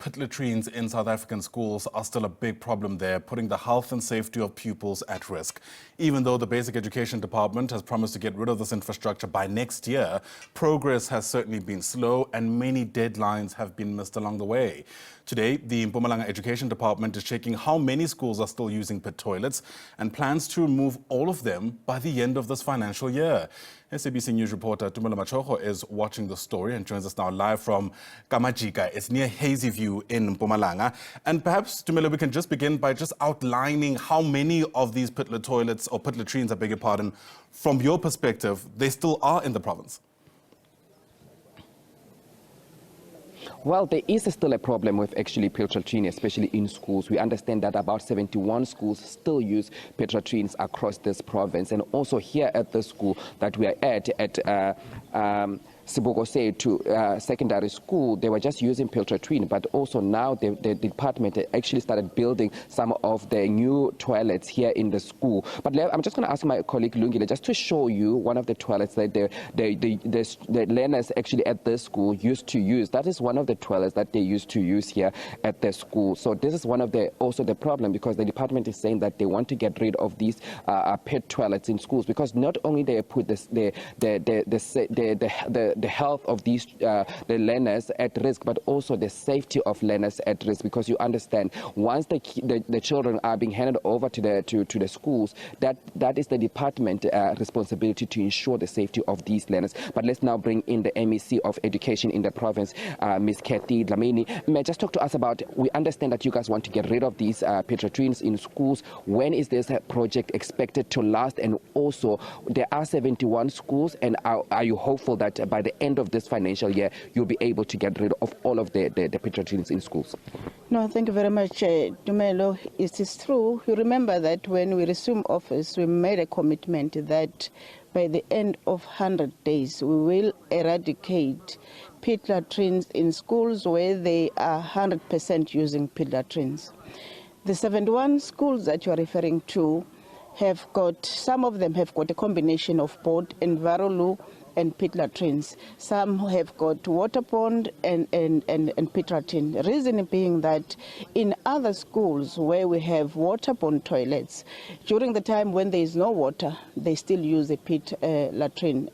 Pit latrines in South African schools are still a big problem there, putting the health and safety of pupils at risk. Even though the Basic Education Department has promised to get rid of this infrastructure by next year, progress has certainly been slow and many deadlines have been missed along the way. Today, the Mpumalanga Education Department is checking how many schools are still using pit toilets and plans to remove all of them by the end of this financial year. SABC News reporter Tumelo Machogo is watching the story and joins us now live from KaMajika. It's near Hazyview in Mpumalanga. And perhaps, Tumelo, we can just begin by just outlining how many of these pit toilets, or pit latrines, I beg your pardon, from your perspective, they still are in the province. Well, there is still a problem with actually pit latrines, especially in schools. We understand that about 71 schools still use pit latrines across this province. And also here at the school that we are at Sibokose to secondary school, they were just using pit latrine, but also now the department actually started building some of the new toilets here in the school. But I'm just going to ask my colleague Lungile just to show you one of the toilets that the learners actually at the school used to use. That is one of the toilets that they used to use here at the school. So this is one of also the problem, because the department is saying that they want to get rid of these pit toilets in schools, because not only they put the health of these the learners at risk, but also the safety of learners at risk, because you understand once the children are being handed over to the schools, that is the department responsibility to ensure the safety of these learners. But let's now bring in the MEC of Education in the province, Ms. Kathy Dlamini. May I just talk to us about, we understand that you guys want to get rid of these pit latrines in schools. When is this project expected to last? And also, there are 71 schools, and are you hopeful that by the end of this financial year, you'll be able to get rid of all of the pit latrines in schools? No, thank you very much, Tumelo. It is true. You remember that when we resumed office, we made a commitment that by the end of 100 days, we will eradicate pit latrines in schools where they are 100% using pit latrines. The 71 schools that you are referring to have got, some of them have got a combination of both Envirolu and pit latrines. Some have got water pond and pit latrine. Reason being that in other schools where we have water pond toilets, during the time when there is no water, they still use a pit latrine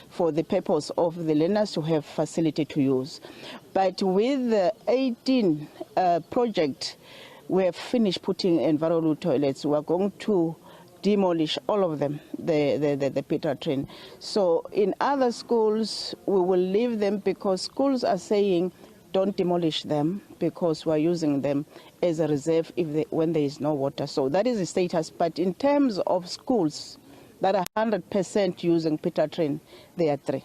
for the purpose of the learners to have facility to use. But with the 18 project, we have finished putting Envirolu toilets. We are going to demolish all of them, the pit latrine. So in other schools, we will leave them, because schools are saying don't demolish them, because we're using them as a reserve when there is no water. So that is the status. But in terms of schools that are 100% using pit latrine, there are 3.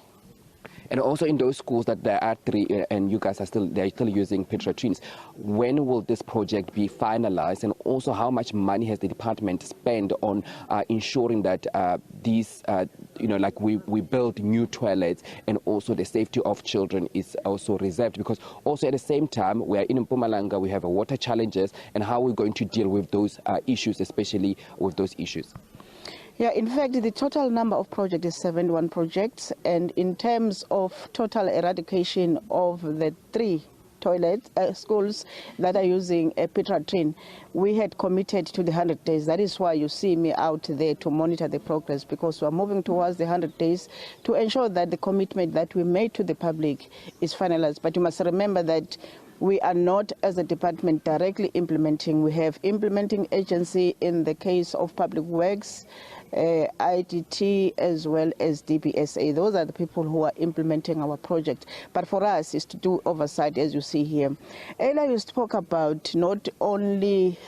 And also in those schools that there are 3, and you guys are still using pit latrines, when will this project be finalized? And also, how much money has the department spent on ensuring that these, like we build new toilets, and also the safety of children is also reserved? Because also at the same time, we are in Mpumalanga, we have water challenges, and how we're going to deal with those issues, especially with those issues. Yeah, in fact, the total number of projects is 71 projects, and in terms of total eradication of the 3 schools that are using a pit latrine, we had committed to the 100 days. That is why you see me out there to monitor the progress, because we are moving towards the 100 days to ensure that the commitment that we made to the public is finalized. But you must remember that we are not, as a department, directly implementing. We have implementing agency in the case of Public Works, IDT, as well as DBSA. Those are the people who are implementing our project. But for us, is to do oversight, as you see here. Earlier, you spoke about not only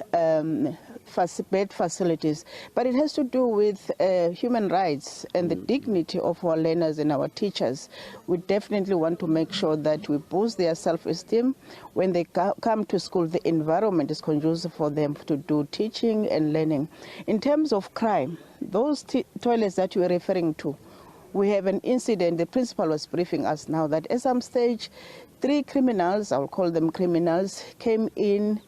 bed facilities, but it has to do with human rights and the dignity of our learners and our teachers. We definitely want to make sure that we boost their self-esteem. When they come to school, the environment is conducive for them to do teaching and learning. In terms of crime, those toilets that you are referring to, we have an incident. The principal was briefing us now that at some stage, 3 criminals, I'll call them criminals, came in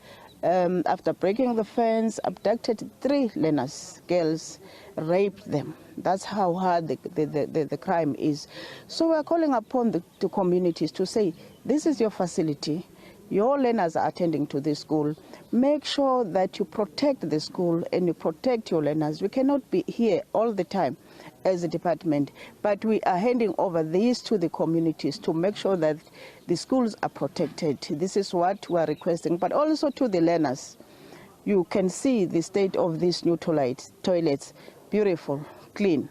after breaking the fence, abducted 3 learners, girls, raped them. That's how hard the crime is. So we're calling upon the communities to say, this is your facility. your learners are attending to this school, make sure that you protect the school and you protect your learners. We cannot be here all the time as a department, but we are handing over these to the communities to make sure that the schools are protected. This is what we are requesting, but also to the learners. You can see the state of these new toilets, beautiful, clean.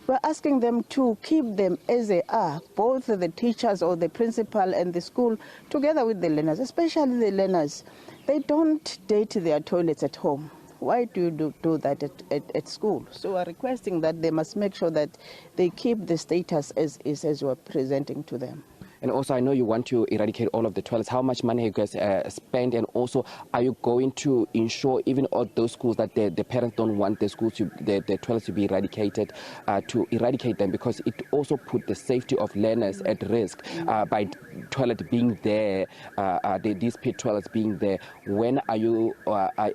We're asking them to keep them as they are, both the teachers or the principal and the school, together with the learners, especially the learners. They don't date their toilets at home. Why do you do that at school? So we're requesting that they must make sure that they keep the status as is, as we're presenting to them. And also, I know you want to eradicate all of the toilets. How much money have you guys spent? And also, are you going to ensure even all those schools that the parents don't want the schools the toilets to be eradicated, to eradicate them, because it also put the safety of learners at risk by toilet being there, these pit toilets being there. When are you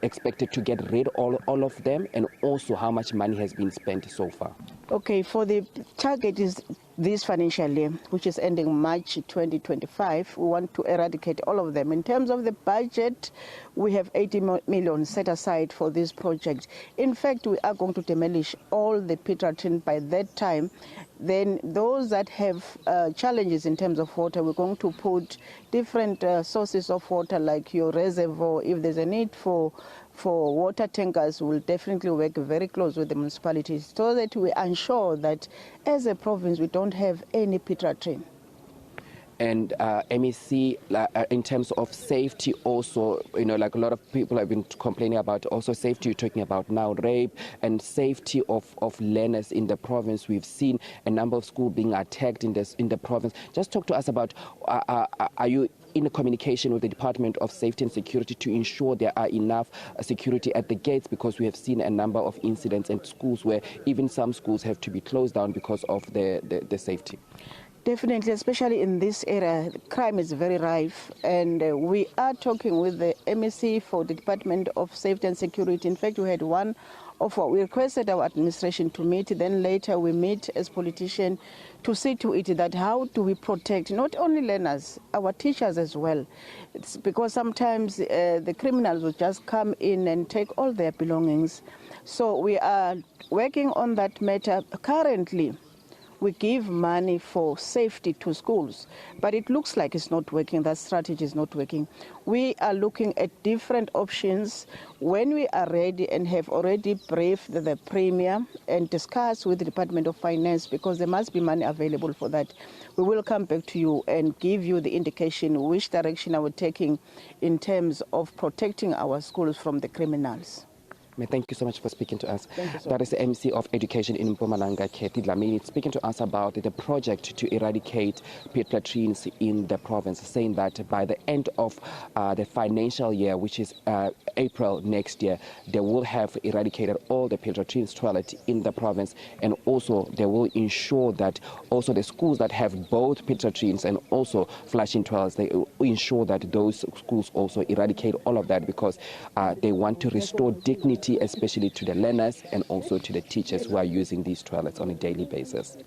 expected to get rid of all of them? And also, how much money has been spent so far? Okay, for the target is this financial year, which is ending March 2025, we want to eradicate all of them. In terms of the budget, we have 80 million set aside for this project. In fact, we are going to demolish all the pit latrine by that time. Then those that have challenges in terms of water, we're going to put different sources of water, like your reservoir. If there's a need for water tankers, we'll definitely work very close with the municipalities so that we ensure that as a province we don't have any pit latrine. And MEC, in terms of safety also, you know, like a lot of people have been complaining about also safety. You're talking about now rape and safety of learners in the province. We've seen a number of schools being attacked in the province. Just talk to us about, are you in communication with the Department of Safety and Security to ensure there are enough security at the gates, because we have seen a number of incidents in schools where even some schools have to be closed down because of the safety? Definitely, especially in this area, crime is very rife, and we are talking with the MEC for the Department of Safety and Security. In fact, we had one of what we requested our administration to meet, then later we meet as politicians to see to it that how do we protect not only learners, our teachers as well. It's because sometimes the criminals will just come in and take all their belongings. So we are working on that matter currently. We give money for safety to schools, but it looks like it's not working. That strategy is not working. We are looking at different options. When we are ready and have already briefed the Premier and discussed with the Department of Finance, because there must be money available for that, we will come back to you and give you the indication which direction we're taking in terms of protecting our schools from the criminals. Thank you so much for speaking to us. Thank you so That is the MC of Education in Mpumalanga, Kathy Dlamini, speaking to us about the project to eradicate pit latrines in the province, saying that by the end of the financial year, which is April next year, they will have eradicated all the pit latrines toilets in the province, and also they will ensure that also the schools that have both pit latrines and also flushing toilets, they will ensure that those schools also eradicate all of that, because they want to restore dignity, especially to the learners and also to the teachers who are using these toilets on a daily basis.